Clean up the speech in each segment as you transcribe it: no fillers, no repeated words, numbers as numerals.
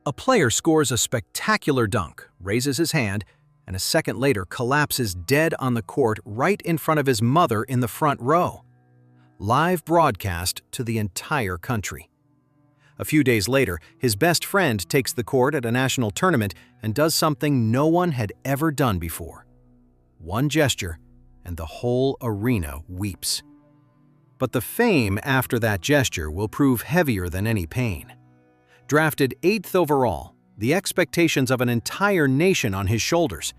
A player scores a spectacular dunk, raises his hand, and a second later collapses dead on the court right in front of his mother in the front row. Live broadcast to the entire country. A few days later, his best friend takes the court at a national tournament and does something no one had ever done before. One gesture, and the whole arena weeps. But the fame after that gesture will prove heavier than any pain. Drafted 8th overall, the expectations of an entire nation on his shoulders,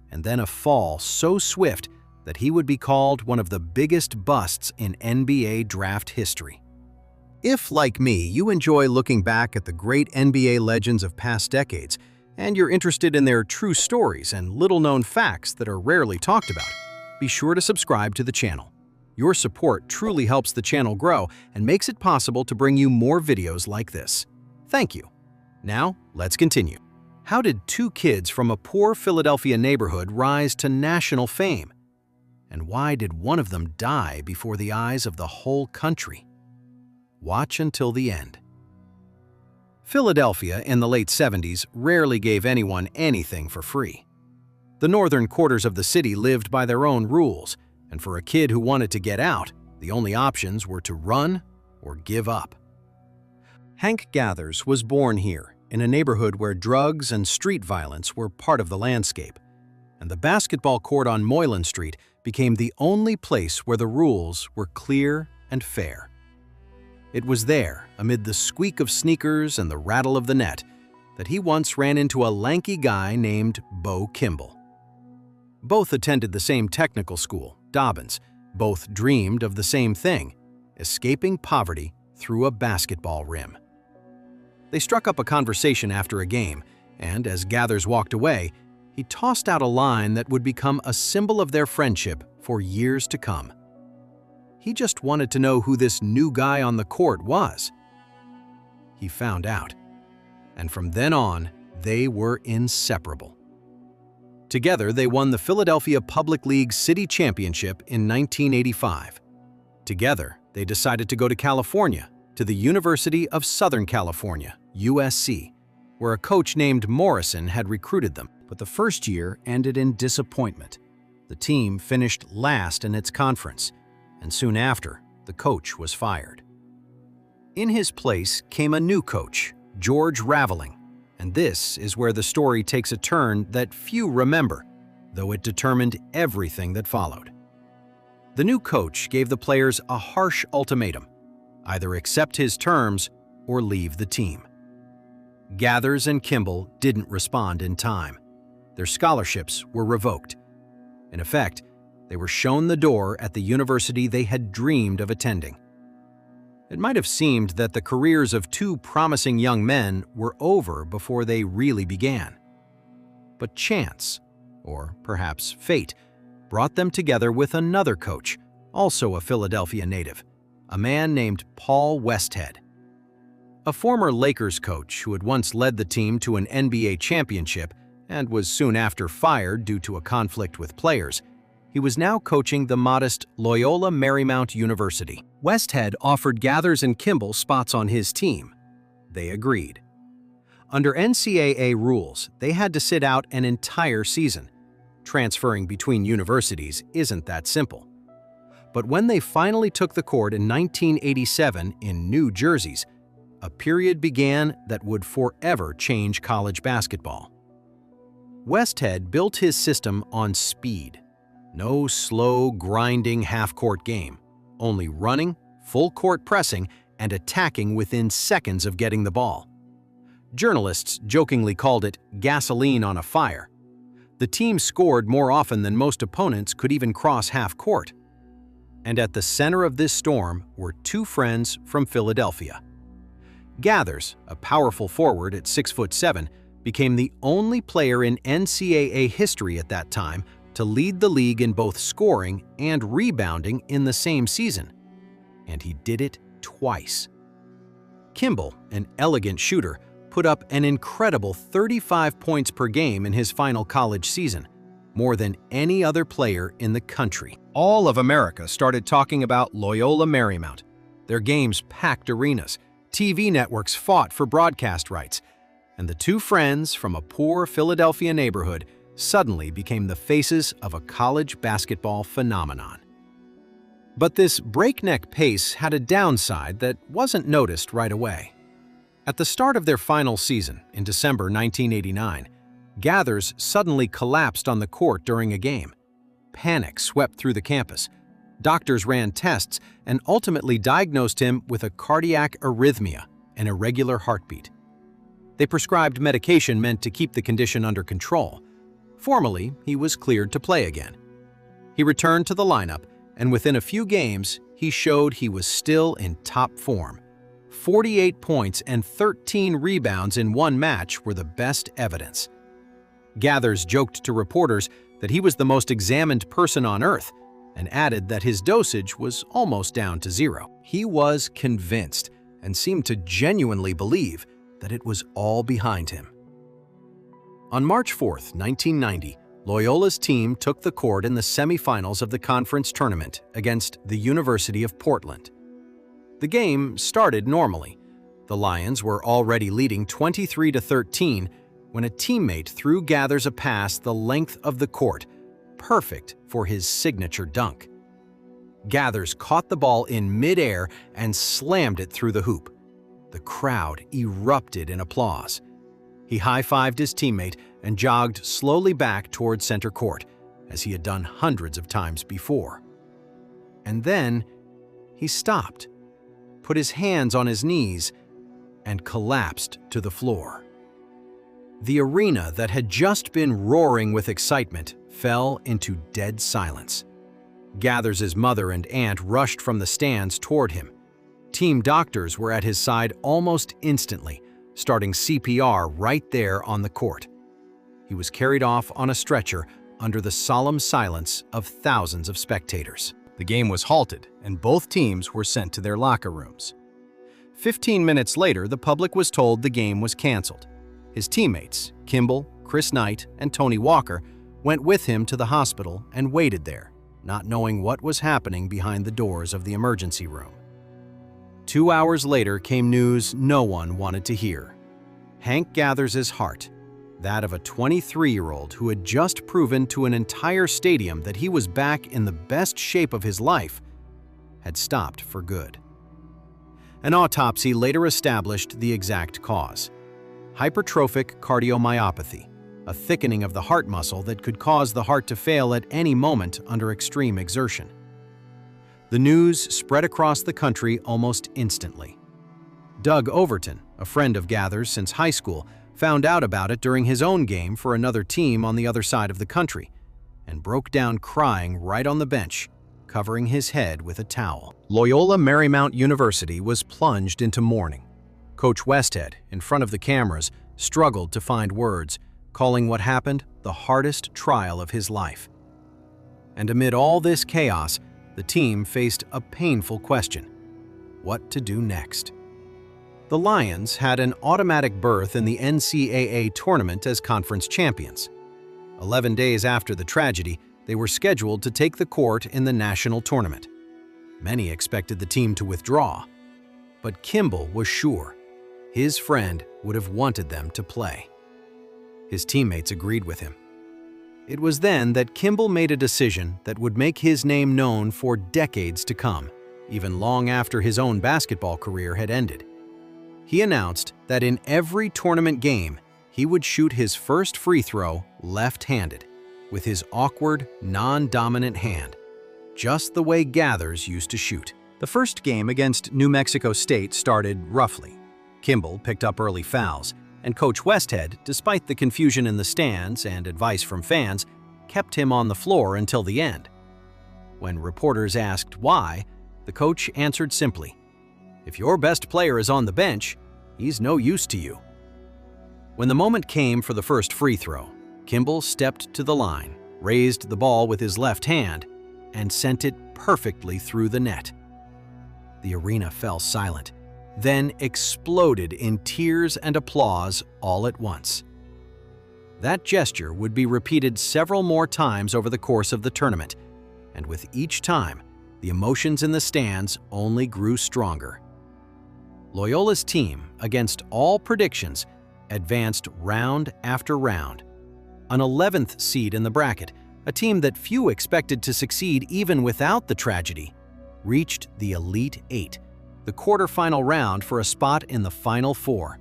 and then a fall so swift that he would be called one of the biggest busts in NBA draft history. If, like me, you enjoy looking back at the great NBA legends of past decades, and you're interested in their true stories and little-known facts that are rarely talked about, be sure to subscribe to the channel. Your support truly helps the channel grow and makes it possible to bring you more videos like this. Thank you. Now, let's continue. How did two kids from a poor Philadelphia neighborhood rise to national fame? And why did one of them die before the eyes of the whole country? Watch until the end. Philadelphia in the late 70s rarely gave anyone anything for free. The northern quarters of the city lived by their own rules, and for a kid who wanted to get out, the only options were to run or give up. Hank Gathers was born here, in a neighborhood where drugs and street violence were part of the landscape, and the basketball court on Moylan Street became the only place where the rules were clear and fair. It was there, amid the squeak of sneakers and the rattle of the net, that he once ran into a lanky guy named Bo Kimble. Both attended the same technical school, Dobbins. Both dreamed of the same thing, escaping poverty through a basketball rim. They struck up a conversation after a game, and as Gathers walked away, he tossed out a line that would become a symbol of their friendship for years to come. He just wanted to know who this new guy on the court was. He found out, and from then on, they were inseparable. Together, they won the Philadelphia Public League City Championship in 1985. Together, they decided to go to California, to the University of Southern California, USC, where a coach named Morrison had recruited them. But the first year ended in disappointment. The team finished last in its conference, and soon after, the coach was fired. In his place came a new coach, George Raveling, and this is where the story takes a turn that few remember, though it determined everything that followed. The new coach gave the players a harsh ultimatum: either accept his terms or leave the team. Gathers and Kimble didn't respond in time. Their scholarships were revoked. In effect, they were shown the door at the university they had dreamed of attending. It might have seemed that the careers of two promising young men were over before they really began. But chance, or perhaps fate, brought them together with another coach, also a Philadelphia native, a man named Paul Westhead. A former Lakers coach who had once led the team to an NBA championship and was soon after fired due to a conflict with players, he was now coaching the modest Loyola Marymount University. Westhead offered Gathers and Kimble spots on his team. They agreed. Under NCAA rules, they had to sit out an entire season. Transferring between universities isn't that simple. But when they finally took the court in 1987 in new jerseys, a period began that would forever change college basketball. Westhead built his system on speed. No slow, grinding half-court game, only running, full-court pressing, and attacking within seconds of getting the ball. Journalists jokingly called it gasoline on a fire. The team scored more often than most opponents could even cross half-court. And at the center of this storm were two friends from Philadelphia. Gathers, a powerful forward at 6'7", became the only player in NCAA history at that time to lead the league in both scoring and rebounding in the same season. And he did it twice. Kimble, an elegant shooter, put up an incredible 35 points per game in his final college season, more than any other player in the country. All of America started talking about Loyola Marymount. Their games packed arenas. TV networks fought for broadcast rights. and the two friends from a poor Philadelphia neighborhood suddenly became the faces of a college basketball phenomenon. But this breakneck pace had a downside that wasn't noticed right away. At the start of their final season, in December 1989, Gathers suddenly collapsed on the court during a game. Panic swept through the campus. Doctors ran tests and ultimately diagnosed him with a cardiac arrhythmia, an irregular heartbeat. They prescribed medication meant to keep the condition under control. Formally, he was cleared to play again. He returned to the lineup, and within a few games, he showed he was still in top form. 48 points and 13 rebounds in one match were the best evidence. Gathers joked to reporters that he was the most examined person on earth and added that his dosage was almost down to zero. He was convinced and seemed to genuinely believe that it was all behind him. On March 4, 1990, Loyola's team took the court in the semifinals of the conference tournament against the University of Portland. The game started normally. The Lions were already leading 23-13 when a teammate threw Gathers a pass the length of the court, perfect for his signature dunk. Gathers caught the ball in midair and slammed it through the hoop. The crowd erupted in applause. He high-fived his teammate and jogged slowly back toward center court, as he had done hundreds of times before. And then he stopped, put his hands on his knees, and collapsed to the floor. The arena that had just been roaring with excitement fell into dead silence. Gathers' mother and aunt rushed from the stands toward him. Team doctors were at his side almost instantly, starting CPR right there on the court. He was carried off on a stretcher under the solemn silence of thousands of spectators. The game was halted, and both teams were sent to their locker rooms. 15 minutes later, the public was told the game was canceled. His teammates, Kimble, Chris Knight, and Tony Walker, went with him to the hospital and waited there, not knowing what was happening behind the doors of the emergency room. 2 hours later came news no one wanted to hear. Hank Gathers' heart, that of a 23-year-old who had just proven to an entire stadium that he was back in the best shape of his life, had stopped for good. An autopsy later established the exact cause: hypertrophic cardiomyopathy, a thickening of the heart muscle that could cause the heart to fail at any moment under extreme exertion. The news spread across the country almost instantly. Doug Overton, a friend of Gathers since high school, found out about it during his own game for another team on the other side of the country, and broke down crying right on the bench, covering his head with a towel. Loyola Marymount University was plunged into mourning. Coach Westhead, in front of the cameras, struggled to find words, calling what happened the hardest trial of his life. And amid all this chaos, the team faced a painful question: what to do next? The Lions had an automatic berth in the NCAA tournament as conference champions. 11 days after the tragedy, they were scheduled to take the court in the national tournament. Many expected the team to withdraw, but Kimble was sure his friend would have wanted them to play. His teammates agreed with him. It was then that Kimble made a decision that would make his name known for decades to come, even long after his own basketball career had ended. He announced that in every tournament game, he would shoot his first free throw left-handed, with his awkward, non-dominant hand, just the way Gathers used to shoot. The first game against New Mexico State started roughly. Kimble picked up early fouls, and Coach Westhead, despite the confusion in the stands and advice from fans, kept him on the floor until the end. When reporters asked why, the coach answered simply, "If your best player is on the bench, he's no use to you." When the moment came for the first free throw, Kimble stepped to the line, raised the ball with his left hand, and sent it perfectly through the net. The arena fell silent, then exploded in tears and applause all at once. That gesture would be repeated several more times over the course of the tournament, and with each time, the emotions in the stands only grew stronger. Loyola's team, against all predictions, advanced round after round. An 11th seed in the bracket, a team that few expected to succeed even without the tragedy, reached the Elite Eight, the quarterfinal round for a spot in the Final Four,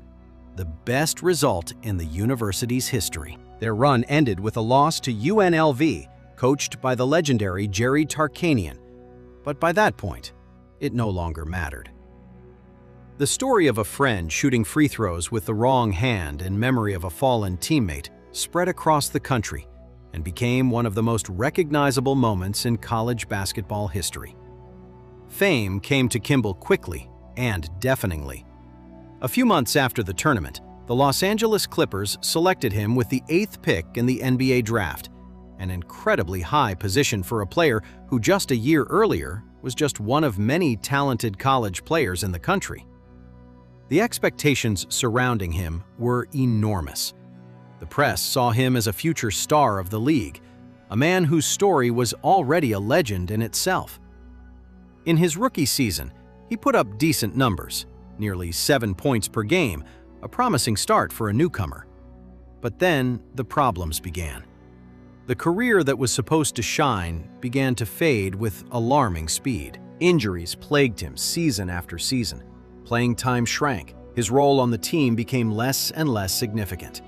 the best result in the university's history. Their run ended with a loss to UNLV, coached by the legendary Jerry Tarkanian, but by that point, it no longer mattered. The story of a friend shooting free throws with the wrong hand in memory of a fallen teammate spread across the country and became one of the most recognizable moments in college basketball history. Fame came to Kimble quickly and deafeningly. A few months after the tournament, the Los Angeles Clippers selected him with the 8th pick in the NBA draft, an incredibly high position for a player who just a year earlier was just one of many talented college players in the country. The expectations surrounding him were enormous. The press saw him as a future star of the league, a man whose story was already a legend in itself. In his rookie season, he put up decent numbers, nearly 7 points per game, a promising start for a newcomer. But then the problems began. The career that was supposed to shine began to fade with alarming speed. Injuries plagued him season after season. Playing time shrank. His role on the team became less and less significant.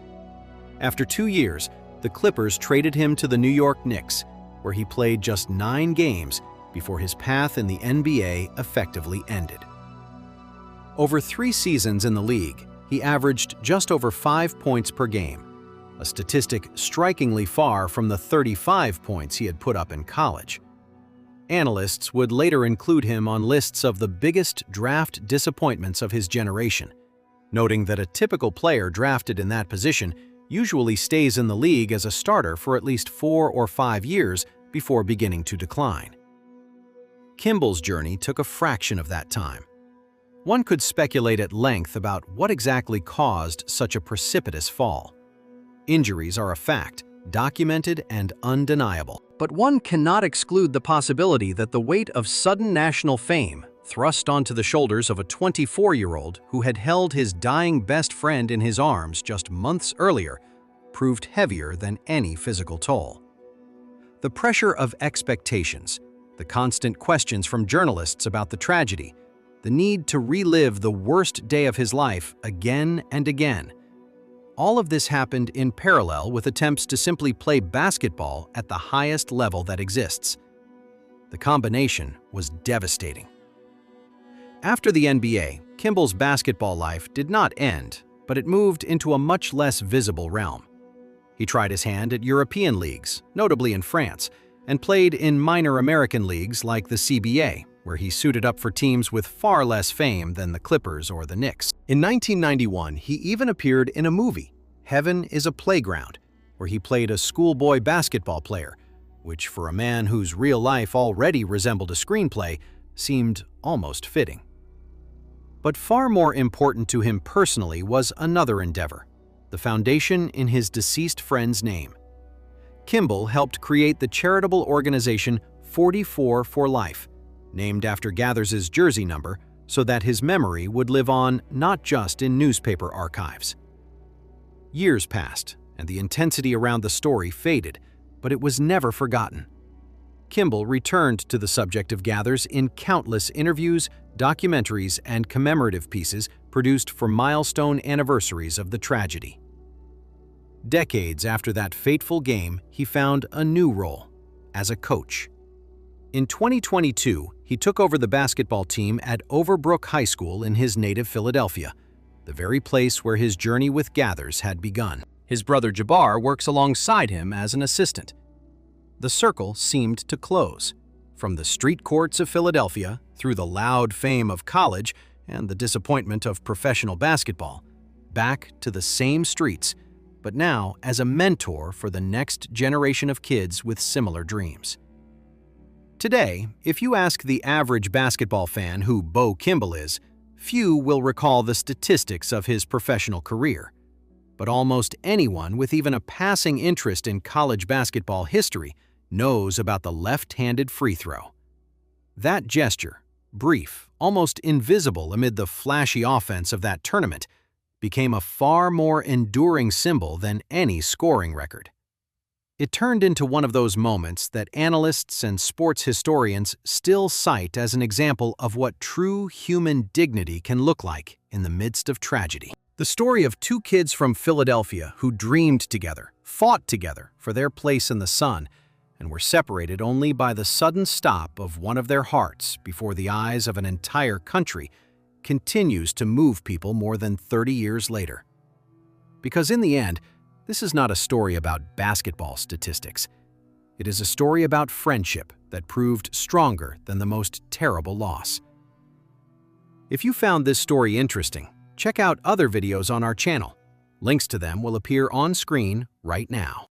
After 2 years, the Clippers traded him to the New York Knicks, where he played just 9 games before his path in the NBA effectively ended. Over 3 seasons in the league, he averaged just over 5 points per game, a statistic strikingly far from the 35 points he had put up in college. Analysts would later include him on lists of the biggest draft disappointments of his generation, noting that a typical player drafted in that position usually stays in the league as a starter for at least 4 or 5 years before beginning to decline. Kimble's journey took a fraction of that time. One could speculate at length about what exactly caused such a precipitous fall. Injuries are a fact, documented and undeniable. But one cannot exclude the possibility that the weight of sudden national fame, thrust onto the shoulders of a 24-year-old who had held his dying best friend in his arms just months earlier, proved heavier than any physical toll. The pressure of expectations, the constant questions from journalists about the tragedy, the need to relive the worst day of his life again and again. All of this happened in parallel with attempts to simply play basketball at the highest level that exists. The combination was devastating. After the NBA, Kimble's basketball life did not end, but it moved into a much less visible realm. He tried his hand at European leagues, notably in France, and played in minor American leagues like the CBA, where he suited up for teams with far less fame than the Clippers or the Knicks. In 1991, he even appeared in a movie, Heaven is a Playground, where he played a schoolboy basketball player, which for a man whose real life already resembled a screenplay, seemed almost fitting. But far more important to him personally was another endeavor, the foundation in his deceased friend's name. Kimble helped create the charitable organization 44 for Life, named after Gathers's jersey number, so that his memory would live on not just in newspaper archives. Years passed, and the intensity around the story faded, but it was never forgotten. Kimble returned to the subject of Gathers in countless interviews, documentaries, and commemorative pieces produced for milestone anniversaries of the tragedy. Decades after that fateful game, he found a new role, as a coach. In 2022, he took over the basketball team at Overbrook High School in his native Philadelphia, the very place where his journey with Gathers had begun. His brother Jabbar works alongside him as an assistant. The circle seemed to close. From the street courts of Philadelphia, through the loud fame of college and the disappointment of professional basketball, back to the same streets, but now as a mentor for the next generation of kids with similar dreams. Today, if you ask the average basketball fan who Bo Kimble is, few will recall the statistics of his professional career. But almost anyone with even a passing interest in college basketball history knows about the left-handed free throw. That gesture, brief, almost invisible amid the flashy offense of that tournament, became a far more enduring symbol than any scoring record. It turned into one of those moments that analysts and sports historians still cite as an example of what true human dignity can look like in the midst of tragedy. The story of two kids from Philadelphia who dreamed together, fought together for their place in the sun, and were separated only by the sudden stop of one of their hearts before the eyes of an entire country continues to move people more than 30 years later. Because in the end, this is not a story about basketball statistics. It is a story about friendship that proved stronger than the most terrible loss. If you found this story interesting, check out other videos on our channel. Links to them will appear on screen right now.